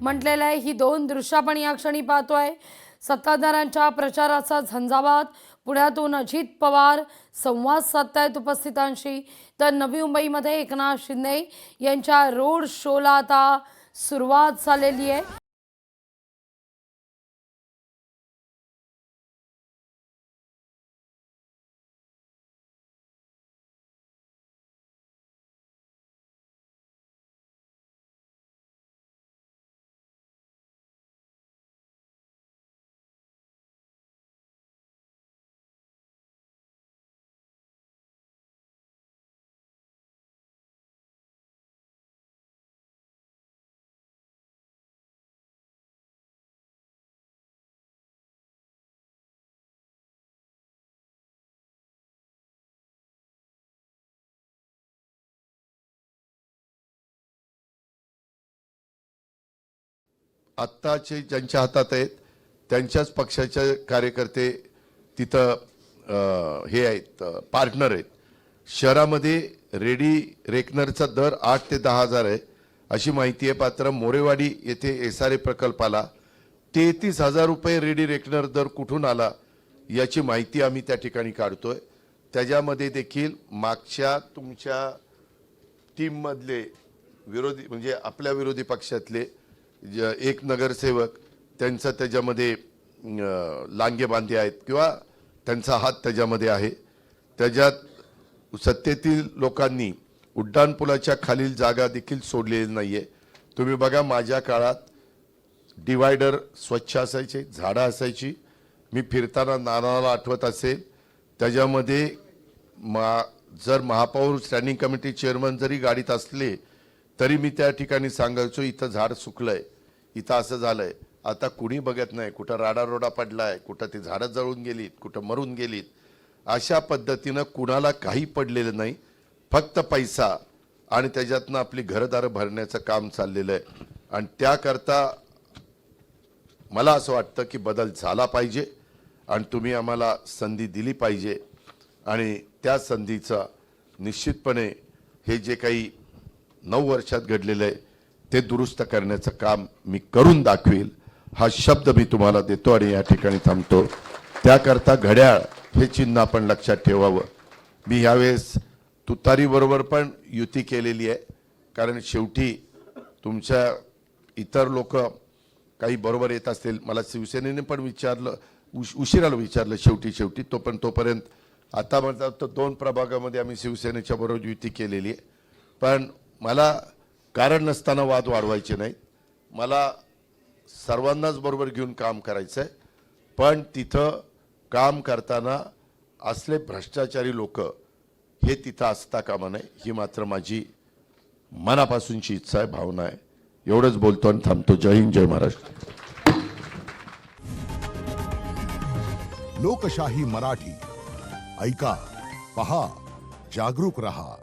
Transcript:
म्हटलेलं आहे। ही दोन दृश्य आपण या क्षणी पाहतोय। सत्ताधाऱ्यांच्या प्रचाराचा झंझावात। पुण्यातून अजित पवार संवाद साधतायत उपस्थितांशी, तर नवी मुंबईमध्ये एकनाथ शिंदे यांच्या रोड शोला आता सुरुवात झालेली आहे। आत्ताचे ज्यांच्या हातात आहेत त्यांच्याच पक्षाचे कार्यकर्ते तिथं हे आहेत, पार्टनर आहेत। शहरामध्ये रेडी रेकनरचा दर 8 ते 10 हजार आहे अशी माहिती आहे। मात्र मोरेवाडी येथे SRA प्रकल्पाला 33,000 रुपये रेडी रेकनर दर कुठून आला याची माहिती आम्ही त्या ठिकाणी काढतोय। त्याच्यामध्ये देखील मागच्या तुमच्या टीम मधले विरोधी म्हणजे आपल्या विरोधी पक्षातले एक नगरसेवक त्यांचा त्याच्यामध्ये लांगे बांधे आहेत किंवा त्यांचा हात त्याच्यामध्ये आहे। त्याच्यात सत्तेतील लोकांनी उड्डाणपुलाच्या खालील जागा देखील सोडलेली नाहीये। तुम्ही बघा, माझ्या काळात डिवायडर स्वच्छ असायचे, झाडं असायची। मी फिरताना नानाला आठवत असेल, त्याच्यामध्ये जर महापौर स्टँडिंग कमिटी चेअरमन जरी गाडीत असले तरी मी त्या ठिकाणी सांगायचो इथं झाड सुकलंय, इथं असं झालंय। आता कुणी बघत नाही, कुठं राडारोडा पडलाय, कुठं ती झाडं जळून गेलीत, कुठं मरून गेलीत। अशा पद्धतीनं कुणाला काही पडलेलं नाही, फक्त पैसा आणि त्याच्यातनं आपली घरदारं भरण्याचं काम चाललेलं आहे। आणि त्याकरता मला असं वाटतं की बदल झाला पाहिजे आणि तुम्ही आम्हाला संधी दिली पाहिजे आणि त्या संधीचा निश्चितपणे हे जे काही 9 वर्षात घडलेलं आहे ते दुरुस्त करण्याचं काम मी करून दाखवील हा शब्द मी तुम्हाला देतो आणि या ठिकाणी थांबतो। त्याकरता घड्याळ हे चिन्ह आपण लक्षात ठेवावं। मी यावेळेस तुतारीबरोबर पण युती केलेली आहे, कारण शेवटी तुमच्या इतर लोक काही बरोबर येत असतील। मला शिवसेनेने पण विचारलं, उशिराला विचारलं शेवटी तोपर्यंत आता म्हणतात तर 2 प्रभागामध्ये आम्ही शिवसेनेच्या बरोबर युती केलेली आहे। पण मला कारण नसताना वाद वाढवायचे नाहीत, मला सर्वांनाच बरोबर घेऊन काम करायचं आहे। पण तिथं काम करताना असले भ्रष्टाचारी लोक हे तिथं असता कामा नये, ही मात्र माझी मनापासूनची इच्छा आहे, भावना आहे। एवढंच बोलतो आणि थांबतो। जय हिंद, जय महाराष्ट्र। लोकशाही मराठी ऐका, पहा, जागरूक रहा।